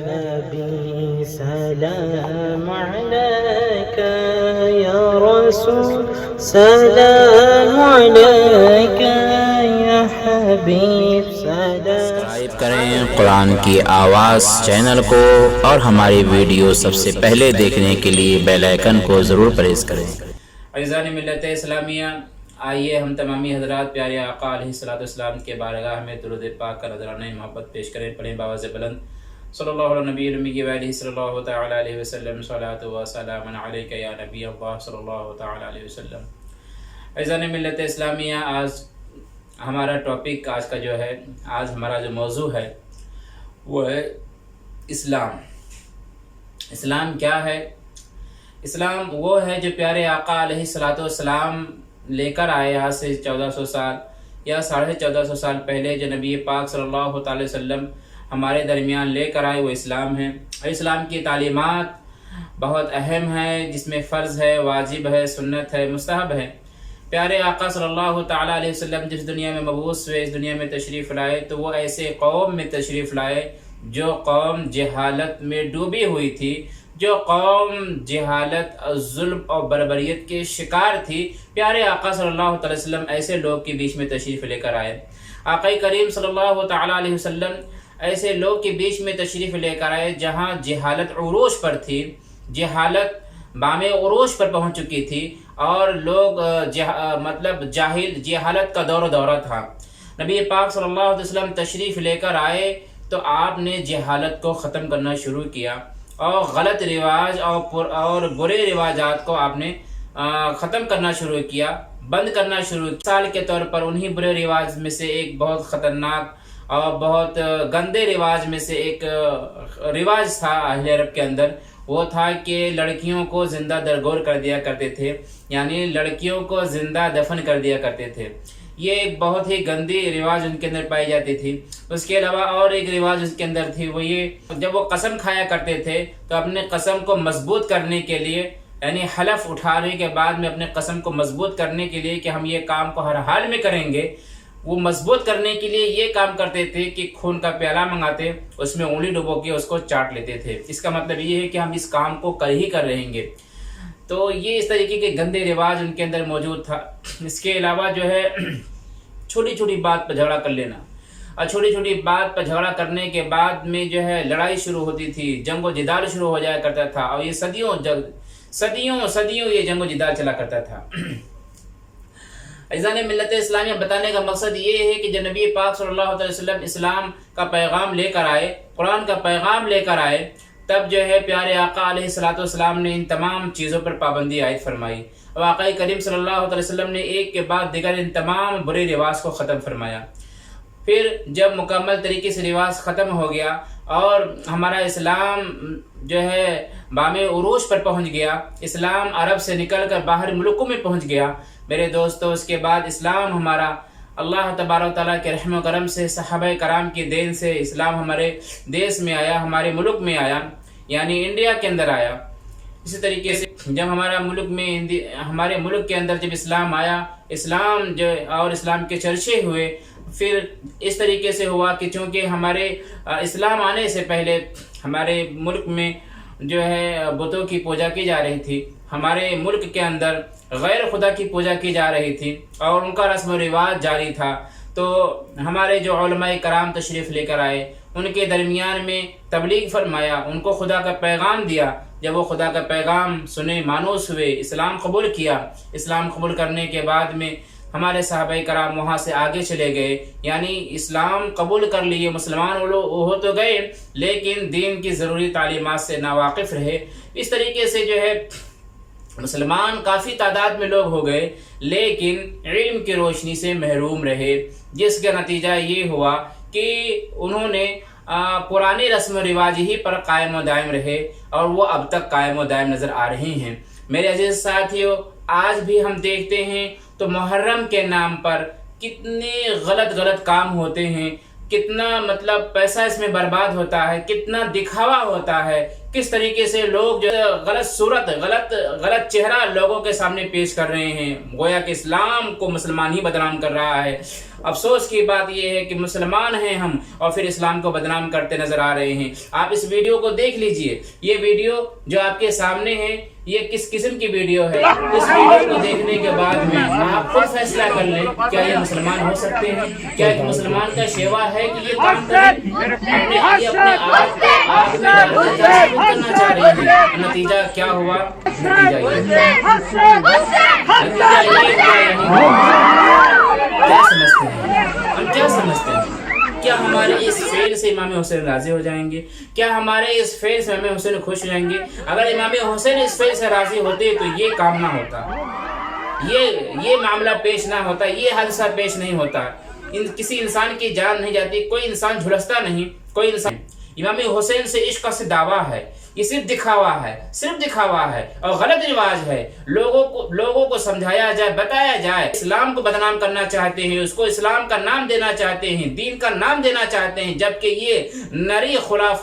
نبی سلام علیک یا رسول سلام علیک یا حبیب سبسکرائب کریں قرآن کی آواز چینل کو اور ہماری ویڈیو سب سے پہلے دیکھنے کے لیے بیل آئیکن کو ضرور پریس کریں۔ عزیزان ملت اسلامیہ، آئیے ہم تمامی حضرات پیارے آقا علیہ الصلوۃ والسلام کے بارگاہ میں درود پاک کا نذرانہ محبت پیش کریں۔ پڑھیں باواز بلند صلی اللہ علیہ نبی الامی و آلہ صلی اللہ تعالی علیہ وسلم صلاۃ و سلام علیک یا نبی اللہ صلی اللہ تعالی علیہ وسلم۔ عزیزان ملت اسلامیہ، آج ہمارا ٹاپک آج کا جو ہے، آج ہمارا جو موضوع ہے وہ ہے اسلام۔ اسلام کیا ہے؟ اسلام وہ ہے جو پیارے آقا علیہ الصلوۃ والسلام لے کر آئے آج سے 1400 سال یا 1450 سال پہلے، جو نبی پاک صلی اللہ تعالی وسلم ہمارے درمیان لے کر آئے، وہ اسلام ہے۔ اسلام کی تعلیمات بہت اہم ہے، جس میں فرض ہے، واجب ہے، سنت ہے، مستحب ہے۔ پیارے آقا صلی اللہ تعالی علیہ وسلم جس دنیا میں مبعوث ہوئے، اس دنیا میں تشریف لائے، تو وہ ایسے قوم میں تشریف لائے جو قوم جہالت میں ڈوبی ہوئی تھی، جو قوم جہالت، ظلم اور بربریت کے شکار تھی۔ پیارے آقا صلی اللہ تعالی وسلم ایسے لوگ کے بیچ میں تشریف لے کر آئے۔ آقا کریم صلی اللہ تعالی علیہ وسلم ایسے لوگ کے بیچ میں تشریف لے کر آئے جہاں جہالت عروج پر تھی، جہالت بام عروج پر پہنچ چکی تھی، اور لوگ جہالت کا دور و دورہ تھا۔ نبی پاک صلی اللہ علیہ وسلم تشریف لے کر آئے تو آپ نے جہالت کو ختم کرنا شروع کیا، اور غلط رواج اور برے رواجات کو آپ نے ختم کرنا شروع کیا، بند کرنا شروع کیا۔ مثال کے طور پر انہی برے رواج میں سے ایک بہت خطرناک اور بہت گندے رواج میں سے ایک رواج تھا اہل عرب کے اندر، وہ تھا کہ لڑکیوں کو زندہ درگور کر دیا کرتے تھے، یعنی لڑکیوں کو زندہ دفن کر دیا کرتے تھے۔ یہ ایک بہت ہی گندی رواج ان کے اندر پائی جاتی تھی۔ اس کے علاوہ اور ایک رواج اس کے اندر تھی، وہ یہ، جب وہ قسم کھایا کرتے تھے تو اپنے قسم کو مضبوط کرنے کے لیے، یعنی حلف اٹھانے کے بعد میں اپنے قسم کو مضبوط کرنے کے لیے کہ ہم یہ کام کو ہر حال میں کریں گے، وہ مضبوط کرنے کے لیے یہ کام کرتے تھے کہ خون کا پیالہ منگاتے، اس میں انگلی ڈبو کے اس کو چاٹ لیتے تھے۔ اس کا مطلب یہ ہے کہ ہم اس کام کو کر ہی کر رہیں گے۔ تو یہ اس طریقے کے گندے رواج ان کے اندر موجود تھا۔ اس کے علاوہ جو ہے چھوٹی چھوٹی بات پر جھگڑا کر لینا، اور چھوٹی چھوٹی بات پر جھگڑا کرنے کے بعد میں جو ہے لڑائی شروع ہوتی تھی، جنگ و جدال شروع ہو جایا کرتا تھا، اور یہ صدیوں یہ جنگ و جدال چلا کرتا تھا۔ عزیزان ملت اسلامیہ، بتانے کا مقصد یہ ہے کہ جب نبی پاک صلی اللہ علیہ وسلم اسلام کا پیغام لے کر آئے، قرآن کا پیغام لے کر آئے، تب جو ہے پیارے آقا علیہ الصلوۃ والسلام نے ان تمام چیزوں پر پابندی عائد فرمائی، اور آقا کریم صلی اللہ علیہ وسلم نے ایک کے بعد دیگر ان تمام برے رواج کو ختم فرمایا۔ پھر جب مکمل طریقے سے رواج ختم ہو گیا اور ہمارا اسلام جو ہے بام عروج پر پہنچ گیا، اسلام عرب سے نکل کر باہر ملکوں میں پہنچ گیا، میرے دوستو، اس کے بعد اسلام ہمارا اللہ تبارک و تعالیٰ کے رحم و کرم سے، صحابہ کرام کی دین سے اسلام ہمارے دیش میں آیا، ہمارے ملک میں آیا، یعنی انڈیا کے اندر آیا۔ اسی طریقے سے جب ہمارے ملک کے اندر جب اسلام آیا، اسلام جو اور اسلام کے چرچے ہوئے، پھر اس طریقے سے ہوا کہ چونکہ ہمارے اسلام آنے سے پہلے ہمارے ملک میں جو ہے بتوں کی پوجا کی جا رہی تھی، ہمارے ملک کے اندر غیر خدا کی پوجا کی جا رہی تھی، اور ان کا رسم و رواج جاری تھا۔ تو ہمارے جو علماء کرام تشریف لے کر آئے، ان کے درمیان میں تبلیغ فرمایا، ان کو خدا کا پیغام دیا۔ جب وہ خدا کا پیغام سنے، مانوس ہوئے، اسلام قبول کیا، اسلام قبول کرنے کے بعد میں ہمارے صحابہ کرام وہاں سے آگے چلے گئے، یعنی اسلام قبول کر لیے، مسلمان ہو تو گئے، لیکن دین کی ضروری تعلیمات سے ناواقف رہے۔ اس طریقے سے جو ہے مسلمان کافی تعداد میں لوگ ہو گئے، لیکن علم کی روشنی سے محروم رہے، جس کا نتیجہ یہ ہوا کہ انہوں نے پرانی رسم و رواج ہی پر قائم و دائم رہے، اور وہ اب تک قائم و دائم نظر آ رہے ہیں۔ میرے عزیز ساتھیو، آج بھی ہم دیکھتے ہیں تو محرم کے نام پر کتنے غلط کام ہوتے ہیں، کتنا پیسہ اس میں برباد ہوتا ہے، کتنا دکھاوا ہوتا ہے، کس طریقے سے لوگ جو غلط صورت، غلط چہرہ لوگوں کے سامنے پیش کر رہے ہیں، گویا کہ اسلام کو مسلمان ہی بدنام کر رہا ہے، افسوس کی بات یہ ہے کہ مسلمان ہیں ہم اور پھر اسلام کو بدنام کرتے نظر آ رہے ہیں۔ آپ اس ویڈیو کو دیکھ لیجئے، یہ ویڈیو جو آپ کے سامنے ہے یہ کس قسم کی ویڈیو ہے۔ اس ویڈیو کو دیکھنے کے بعد میں آپ خود فیصلہ کر لیں، کیا یہ مسلمان ہو سکتے ہیں؟ کیا ایک مسلمان کا شیوا ہے کہ یہ کام کریں؟ اپنے آپ کو آگ میں ڈال کر ثابت کرنا چاہ رہے ہیں۔ نتیجہ کیا ہوا؟ نتیجہ کیا سمجھتے ہیں؟ ہم کیا سمجھتے ہیں؟ کیا ہمارے اس فعل سے امام حسین راضی ہو جائیں گے؟ کیا ہمارے اس فعل سے امام حسین خوش ہو جائیں گے؟ اگر امام حسین اس فعل سے راضی ہوتے تو یہ کام نہ ہوتا، یہ معاملہ پیش نہ ہوتا، یہ حادثہ پیش نہیں ہوتا، کسی انسان کی جان نہیں جاتی، کوئی انسان جھلستا نہیں، کوئی انسان۔ امام حسین سے عشق کا دعویٰ ہے، یہ صرف دکھاوا ہے اور غلط رواج ہے۔ لوگوں کو سمجھایا جائے، بتایا جائے، اسلام کو بدنام کرنا چاہتے ہیں، اس کو اسلام کا نام دینا چاہتے ہیں، دین کا نام دینا چاہتے ہیں، جبکہ یہ نری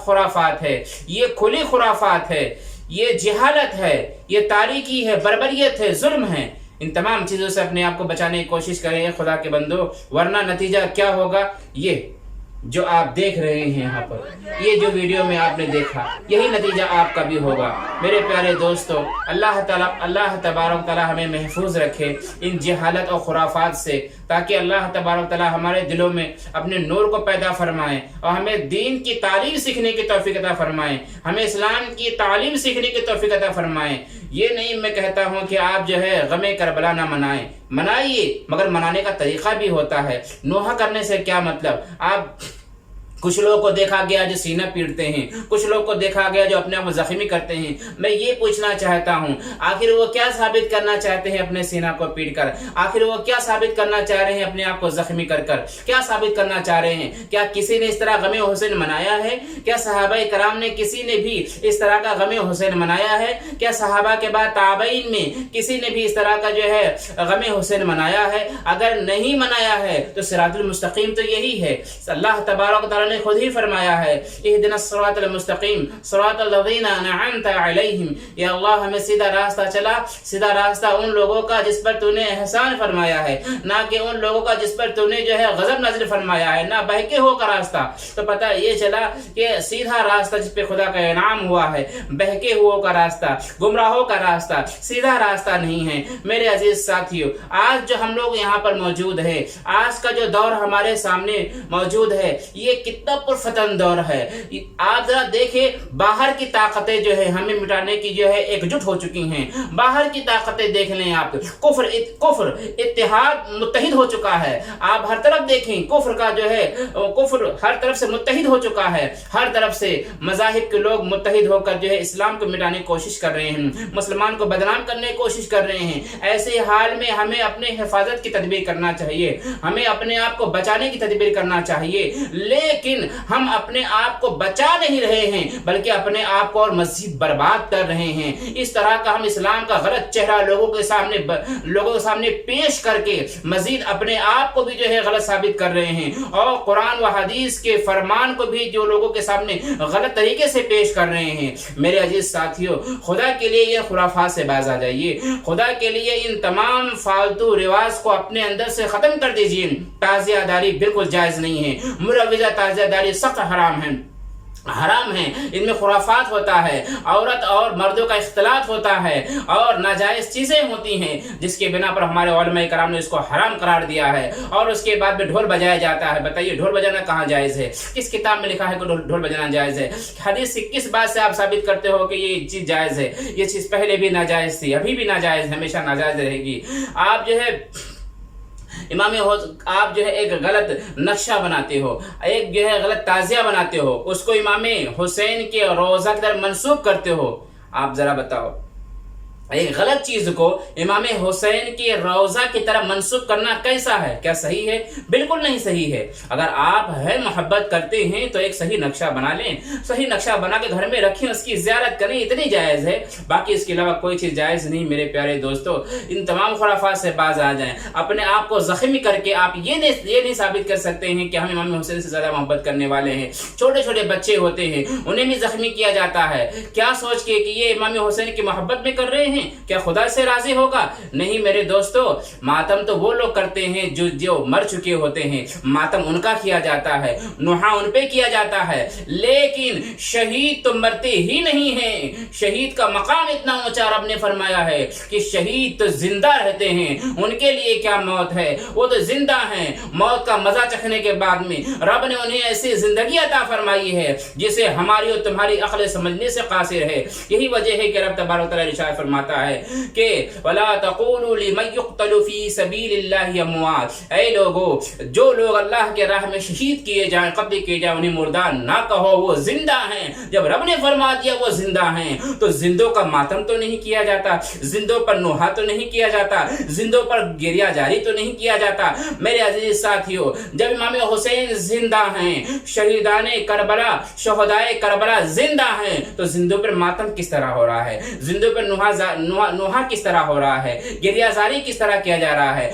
خرافات ہے، یہ کھلی خرافات ہے، یہ جہالت ہے، یہ تاریکی ہے، بربریت ہے، ظلم ہے۔ ان تمام چیزوں سے اپنے آپ کو بچانے کی کوشش کریں خدا کے بندو، ورنہ نتیجہ کیا ہوگا؟ یہ جو آپ دیکھ رہے ہیں یہاں پر، یہ جو ویڈیو میں آپ نے دیکھا، یہی نتیجہ آپ کا بھی ہوگا۔ میرے پیارے دوستو، اللہ تبارک تعالیٰ ہمیں محفوظ رکھے ان جہالت اور خرافات سے، تاکہ اللہ تبارک تعالیٰ ہمارے دلوں میں اپنے نور کو پیدا فرمائیں اور ہمیں دین کی تعلیم سیکھنے کی توفیق عطا فرمائیں، ہمیں اسلام کی تعلیم سیکھنے کی توفیق عطا فرمائیں۔ یہ نہیں میں کہتا ہوں کہ آپ جو ہے غم کربلا نہ منائیں، منائیے، مگر منانے کا طریقہ بھی ہوتا ہے۔ نوحہ کرنے سے کیا مطلب؟ آپ کچھ لوگوں کو دیکھا گیا جو سینہ پیٹتے ہیں، کچھ لوگوں کو دیکھا گیا جو اپنے آپ کو زخمی کرتے ہیں۔ میں یہ پوچھنا چاہتا ہوں، آخر وہ کیا ثابت کرنا چاہتے ہیں اپنے سینہ کو پیٹ کر؟ آخر وہ کیا ثابت کرنا چاہ رہے ہیں اپنے آپ کو زخمی کر کر؟ کیا ثابت کرنا چاہ رہے ہیں؟ کیا کسی نے اس طرح غم حسین منایا ہے؟ کیا صحابہ کرام نے کسی نے بھی اس طرح کا غم حسین منایا ہے؟ کیا صحابہ کے بعد تابعین میں کسی نے بھی اس طرح کا جو ہے غم حسین منایا ہے؟ اگر نہیں منایا ہے تو صراط المستقیم تو یہی ہے۔ اللہ تبارک تعالیٰ نے خود ہی فرمایا ہے، اہدنا الصراط المستقیم صراط الذین انعمت علیہم، یا اللہ ہمیں سیدھا راستہ چلا، سیدھا راستہ ان لوگوں کا جس پر تو نے احسان فرمایا ہے، نہ کہ ان لوگوں کا جس پر تو نے جو ہے غضب نازل فرمایا ہے، نہ بہکے ہو کا راستہ۔ تو پتہ یہ چلا کہ سیدھا راستہ جس پہ خدا کا انعام ہوا ہے، بہکے ہو کا راستہ، گمراہوں کا راستہ سیدھا راستہ نہیں ہے۔ میرے عزیز ساتھیو، آج جو ہم لوگ یہاں پر موجود ہیں، آج کا جو دور ہمارے سامنے موجود ہے، یہ کتنا پرفتن دور ہے۔ آپ ذرا دیکھیں، باہر کی طاقتیں جو ہے ہمیں مٹانے کی جو ہے ایک جٹ ہو چکی ہیں۔ باہر کی طاقتیں دیکھ لیں آپ، کفر اتحاد متحد ہو چکا ہے۔ آپ ہر طرف دیکھیں، کفر کا جو ہے کفر ہر طرف سے متحد ہو چکا ہے، ہر طرف سے مذاہب کے لوگ متحد ہو کر جو ہے اسلام کو مٹانے کی کوشش کر رہے ہیں، مسلمان کو بدنام کرنے کی کوشش کر رہے ہیں۔ ایسے حال میں ہمیں اپنے حفاظت کی تدبیر کرنا چاہیے، ہمیں اپنے آپ کو بچانے کی تدبیر کرنا چاہیے، لیکن ہم اپنے آپ کو بچا نہیں رہے ہیں بلکہ اپنے آپ کو اور مزید برباد کر رہے ہیں۔ اس طرح کا ہم اسلام کا غلط چہرہ لوگوں کے سامنے پیش کر کے مزید اپنے آپ کو بھی جو ہے غلط ثابت کر رہے ہیں، اور قرآن و حدیث کے فرمان کو بھی جو لوگوں کے سامنے غلط طریقے سے پیش کر رہے ہیں۔ میرے عزیز ساتھیو، خدا کے لیے یہ خرافات سے باز آ جائیے، خدا کے لیے ان تمام فالتو رواج کو اپنے اندر سے ختم کر دیجیے۔ تعزیہ داری بالکل جائز نہیں ہے، مروجہ تعزیہ داری سخت حرام ہے، ان میں خرافات ہوتا ہے، عورت اور مردوں کا اختلاط ہوتا ہے، اور ناجائز چیزیں ہوتی ہیں جس کے بنا پر ہمارے علماء کرام نے اس کو حرام قرار دیا ہے، اور اس کے بعد میں ڈھول بجایا جاتا ہے۔ بتائیے ڈھول بجانا کہاں جائز ہے؟ کس کتاب میں لکھا ہے کہ ڈھول بجانا جائز ہے؟ حدیث سے کس بات سے آپ ثابت کرتے ہو کہ یہ چیز جائز ہے؟ یہ چیز پہلے بھی ناجائز تھی، ابھی بھی ناجائز، ہمیشہ ناجائز رہے گی۔ آپ جو ہے آپ جو ہے ایک غلط نقشہ بناتے ہو، ایک جو ہے غلط تعزیہ بناتے ہو، اس کو امام حسین کے روضہ کی طرف منسوب کرتے ہو۔ آپ ذرا بتاؤ، ایک غلط چیز کو امام حسین کے روضہ کی طرف منسوب کرنا کیسا ہے؟ کیا صحیح ہے؟ بالکل نہیں صحیح ہے۔ اگر آپ ہے محبت کرتے ہیں تو ایک صحیح نقشہ بنا لیں، صحیح نقشہ بنا کے گھر میں رکھیں، اس کی زیارت کریں، اتنی جائز ہے، باقی اس کے علاوہ کوئی چیز جائز نہیں۔ میرے پیارے دوستو، ان تمام خرافات سے باز آ جائیں، اپنے آپ کو زخمی کر کے آپ یہ نہیں ثابت کر سکتے ہیں کہ ہم امام حسین سے زیادہ محبت کرنے والے ہیں۔ چھوٹے چھوٹے بچے ہوتے ہیں، انہیں بھی زخمی کیا جاتا ہے، کیا سوچ کے کہ یہ امام حسین کی محبت میں کر رہے ہیں؟ ہیں؟ کیا خدا سے راضی ہوگا؟ نہیں میرے دوستو، ماتم تو وہ لوگ کرتے ہیں جو مر چکے ہوتے ہیں، ماتم ان کا کیا جاتا ہے، نوحہ ان پہ کیا جاتا ہے، لیکن شہید تو مرتے ہی نہیں ہیں۔ شہید کا مقام اتنا اونچا رب نے فرمایا ہے کہ شہید تو زندہ رہتے ہیں، ان کے لیے کیا موت ہے، وہ تو زندہ ہیں۔ موت کا مزہ چکھنے کے بعد میں رب نے انہیں ایسی زندگی عطا فرمائی ہے جسے ہماری اور تمہاری عقل سمجھنے سے قاصر ہے۔ یہی وجہ ہے کہ رب تبارک و تعالی ارشاد فرماتا ہے کہ وَلَا تَقُولُوا لِمَن يُقْتَلُ فِي سَبِيلِ اللَّهِ أَمْوَاتٌ، اے لوگو جو لوگ اللہ کے راہ میں شہید کیے جائیں، قتل کیے جائیں، انہیں مردہ نہ کہو، وہ زندہ ہیں۔ جب رب نے فرما دیا وہ زندہ ہیں تو زندوں کا ماتم تو نہیں کیا جاتا، زندوں پر نوحہ تو نہیں کیا جاتا، زندوں پر گریہ جاری تو نہیں کیا جاتا۔ میرے عزیز ساتھیو، جب امام حسین زندہ ہیں، شہیدان کربلا، شہدائے کربلا زندہ ہیں، تو زندوں پر ماتم کس طرح ہو رہا ہے؟ زندوں پر نوحہ کس طرح ہو رہا ہے؟ گریہ زاری کس طرح کیا جا رہا ہے؟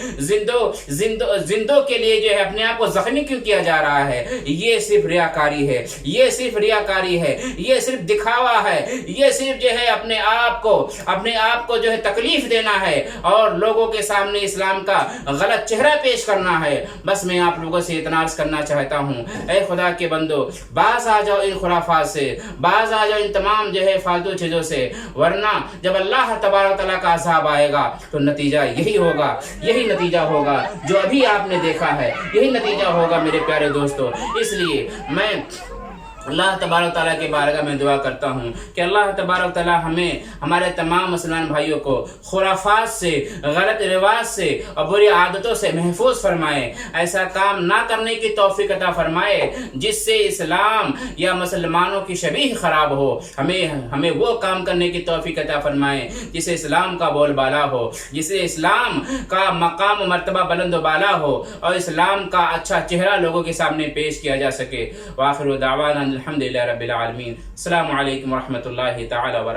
زندوں کے لیے جو ہے اپنے آپ کو زخمی کیوں کیا جا رہا ہے؟ یہ صرف ریاکاری ہے، یہ صرف ریاکاری ہے، یہ صرف دکھاوا ہے، یہ صرف جو ہے اپنے آپ کو جو ہے تکلیف دینا ہے اور لوگوں کے سامنے اسلام کا غلط چہرہ پیش کرنا ہے۔ بس میں آپ لوگوں سے اتنا عرض کرنا چاہتا ہوں، اے خدا کے بندو، باز آ جاؤ ان خرافات سے، باز آ جاؤ ان تمام جو ہے فالتو چیزوں سے، ورنہ جب اللہ تبارک تعالیٰ کا عذاب آئے گا تو نتیجہ یہی ہوگا، یہی نتیجہ ہوگا جو ابھی آپ نے دیکھا ہے، یہی نتیجہ ہوگا میرے پیارے دوستو۔ اس لیے میں اللہ تبارک تعالیٰ کے بارگاہ میں دعا کرتا ہوں کہ اللہ تبارک تعالیٰ ہمیں، ہمارے تمام مسلمان بھائیوں کو خرافات سے، غلط رواج سے اور بری عادتوں سے محفوظ فرمائے، ایسا کام نہ کرنے کی توفیق عطا فرمائے جس سے اسلام یا مسلمانوں کی شبیہ خراب ہو۔ ہمیں وہ کام کرنے کی توفیق عطا فرمائے جس سے اسلام کا بول بالا ہو، جس سے اسلام کا مقام و مرتبہ بلند و بالا ہو اور اسلام کا اچھا چہرہ لوگوں کے سامنے پیش کیا جا سکے۔ وآخر دعوانا الحمدللہ رب العالمین۔ السلام علیکم ورحمۃ اللہ تعالی وبرکاتہ۔